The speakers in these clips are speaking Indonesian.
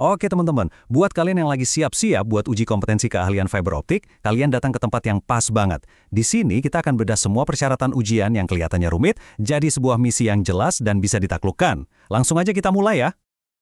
Oke teman-teman, buat kalian yang lagi siap-siap buat uji kompetensi keahlian fiber optik, kalian datang ke tempat yang pas banget. Di sini kita akan bedah semua persyaratan ujian yang kelihatannya rumit, jadi sebuah misi yang jelas dan bisa ditaklukkan. Langsung aja kita mulai ya.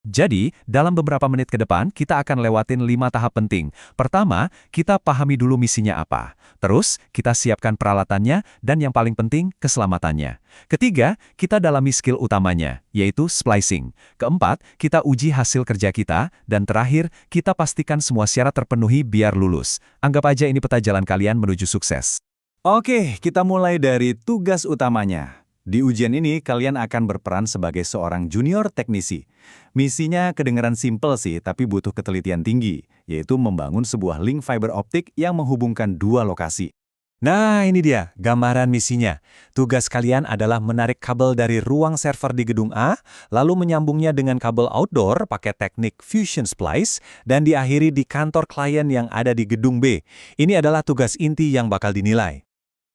Jadi, dalam beberapa menit ke depan, kita akan lewatin 5 tahap penting. Pertama, kita pahami dulu misinya apa. Terus, kita siapkan peralatannya, dan yang paling penting, keselamatannya. Ketiga, kita dalami skill utamanya, yaitu splicing. Keempat, kita uji hasil kerja kita. Dan terakhir, kita pastikan semua syarat terpenuhi biar lulus. Anggap aja ini peta jalan kalian menuju sukses. Oke, kita mulai dari tugas utamanya. Di ujian ini, kalian akan berperan sebagai seorang junior teknisi. Misinya kedengaran simpel sih, tapi butuh ketelitian tinggi, yaitu membangun sebuah link fiber optik yang menghubungkan dua lokasi. Nah, ini dia gambaran misinya. Tugas kalian adalah menarik kabel dari ruang server di gedung A, lalu menyambungnya dengan kabel outdoor pakai teknik fusion splice, dan diakhiri di kantor klien yang ada di gedung B. Ini adalah tugas inti yang bakal dinilai.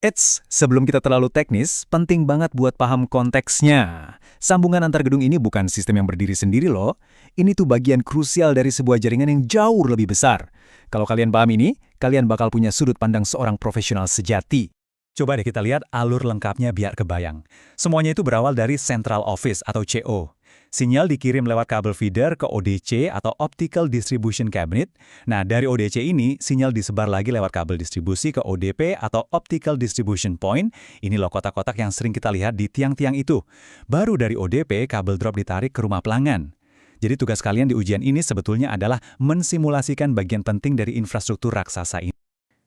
Eits, sebelum kita terlalu teknis, penting banget buat paham konteksnya. Sambungan antar gedung ini bukan sistem yang berdiri sendiri loh. Ini tuh bagian krusial dari sebuah jaringan yang jauh lebih besar. Kalau kalian paham ini, kalian bakal punya sudut pandang seorang profesional sejati. Coba deh kita lihat alur lengkapnya biar kebayang. Semuanya itu berawal dari Central Office atau CO. Sinyal dikirim lewat kabel feeder ke ODC atau Optical Distribution Cabinet. Nah, dari ODC ini, sinyal disebar lagi lewat kabel distribusi ke ODP atau Optical Distribution Point. Ini loh kotak-kotak yang sering kita lihat di tiang-tiang itu. Baru dari ODP, kabel drop ditarik ke rumah pelanggan. Jadi tugas kalian di ujian ini sebetulnya adalah mensimulasikan bagian penting dari infrastruktur raksasa ini.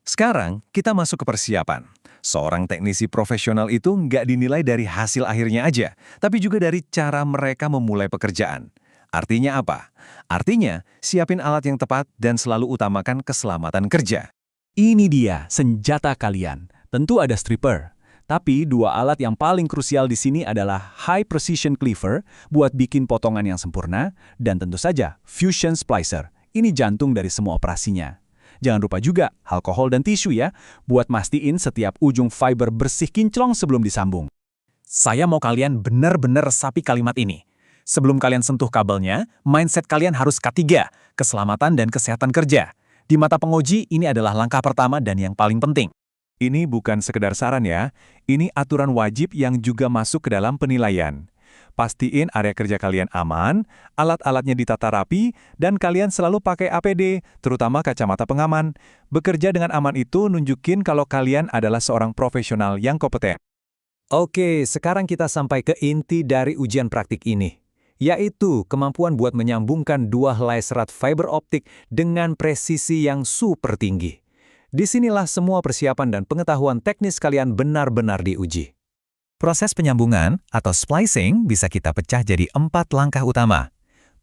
Sekarang, kita masuk ke persiapan. Seorang teknisi profesional itu nggak dinilai dari hasil akhirnya aja, tapi juga dari cara mereka memulai pekerjaan. Artinya apa? Artinya, siapin alat yang tepat dan selalu utamakan keselamatan kerja. Ini dia senjata kalian. Tentu ada stripper. Tapi dua alat yang paling krusial di sini adalah high precision cleaver buat bikin potongan yang sempurna, dan tentu saja fusion splicer. Ini jantung dari semua operasinya. Jangan lupa juga alkohol dan tisu ya, buat mastiin setiap ujung fiber bersih kinclong sebelum disambung. Saya mau kalian benar-benar resapi kalimat ini. Sebelum kalian sentuh kabelnya, mindset kalian harus K3, keselamatan dan kesehatan kerja. Di mata penguji, ini adalah langkah pertama dan yang paling penting. Ini bukan sekedar saran ya, ini aturan wajib yang juga masuk ke dalam penilaian. Pastiin area kerja kalian aman, alat-alatnya ditata rapi, dan kalian selalu pakai APD, terutama kacamata pengaman. Bekerja dengan aman itu nunjukin kalau kalian adalah seorang profesional yang kompeten. Oke, sekarang kita sampai ke inti dari ujian praktik ini, yaitu kemampuan buat menyambungkan dua helai serat fiber optik dengan presisi yang super tinggi. Disinilah semua persiapan dan pengetahuan teknis kalian benar-benar diuji. Proses penyambungan atau splicing bisa kita pecah jadi 4 langkah utama.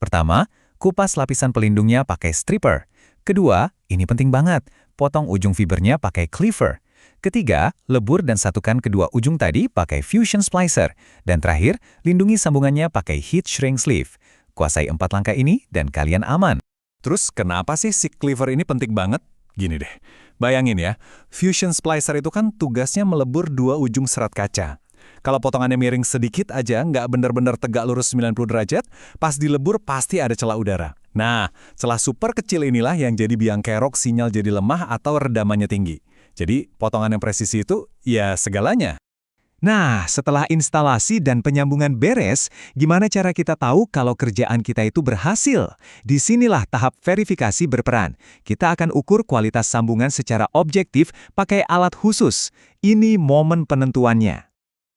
Pertama, kupas lapisan pelindungnya pakai stripper. Kedua, ini penting banget, potong ujung fibernya pakai cleaver. Ketiga, lebur dan satukan kedua ujung tadi pakai fusion splicer. Dan terakhir, lindungi sambungannya pakai heat shrink sleeve. Kuasai 4 langkah ini dan kalian aman. Terus kenapa sih si cleaver ini penting banget? Gini deh, bayangin ya, fusion splicer itu kan tugasnya melebur dua ujung serat kaca. Kalau potongannya miring sedikit aja, nggak benar-benar tegak lurus 90 derajat, pas dilebur pasti ada celah udara. Nah, celah super kecil inilah yang jadi biang kerok sinyal jadi lemah atau redamannya tinggi. Jadi, potongan yang presisi itu, ya segalanya. Nah, setelah instalasi dan penyambungan beres, gimana cara kita tahu kalau kerjaan kita itu berhasil? Disinilah tahap verifikasi berperan. Kita akan ukur kualitas sambungan secara objektif pakai alat khusus. Ini momen penentuannya.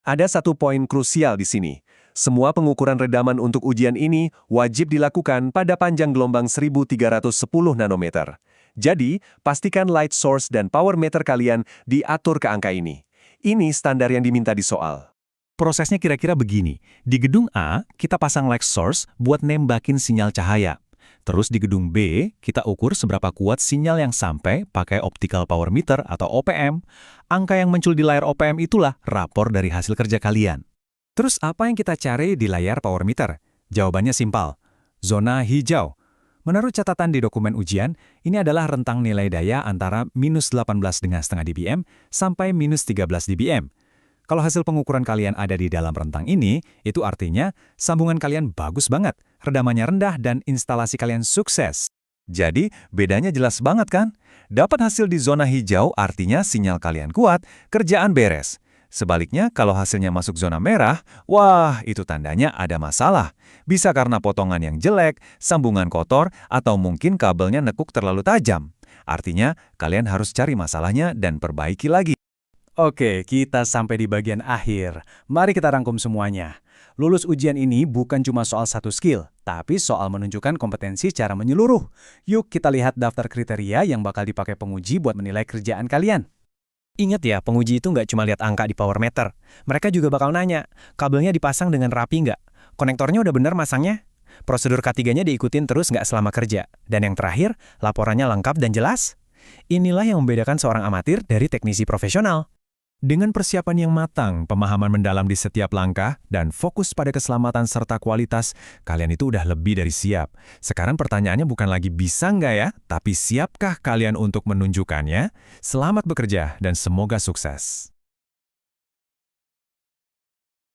Ada satu poin krusial di sini. Semua pengukuran redaman untuk ujian ini wajib dilakukan pada panjang gelombang 1310 nanometer. Jadi, pastikan light source dan power meter kalian diatur ke angka ini. Ini standar yang diminta di soal. Prosesnya kira-kira begini. Di gedung A, kita pasang light source buat nembakin sinyal cahaya. Terus di gedung B, kita ukur seberapa kuat sinyal yang sampai pakai optical power meter atau OPM. Angka yang muncul di layar OPM itulah rapor dari hasil kerja kalian. Terus apa yang kita cari di layar power meter? Jawabannya simpel. Zona hijau. Menurut catatan di dokumen ujian, ini adalah rentang nilai daya antara -18,5 dBm sampai -13 dBm. Kalau hasil pengukuran kalian ada di dalam rentang ini, itu artinya sambungan kalian bagus banget, redamannya rendah, dan instalasi kalian sukses. Jadi, bedanya jelas banget kan? Dapat hasil di zona hijau artinya sinyal kalian kuat, kerjaan beres. Sebaliknya, kalau hasilnya masuk zona merah, wah, itu tandanya ada masalah. Bisa karena potongan yang jelek, sambungan kotor, atau mungkin kabelnya nekuk terlalu tajam. Artinya, kalian harus cari masalahnya dan perbaiki lagi. Oke, kita sampai di bagian akhir. Mari kita rangkum semuanya. Lulus ujian ini bukan cuma soal satu skill, tapi soal menunjukkan kompetensi secara menyeluruh. Yuk kita lihat daftar kriteria yang bakal dipakai penguji buat menilai kerjaan kalian. Ingat ya, penguji itu nggak cuma lihat angka di power meter. Mereka juga bakal nanya, kabelnya dipasang dengan rapi nggak? Konektornya udah bener masangnya? Prosedur K3-nya diikutin terus nggak selama kerja? Dan yang terakhir, laporannya lengkap dan jelas? Inilah yang membedakan seorang amatir dari teknisi profesional. Dengan persiapan yang matang, pemahaman mendalam di setiap langkah, dan fokus pada keselamatan serta kualitas, kalian itu udah lebih dari siap. Sekarang pertanyaannya bukan lagi bisa nggak ya, tapi siapkah kalian untuk menunjukkannya? Selamat bekerja dan semoga sukses.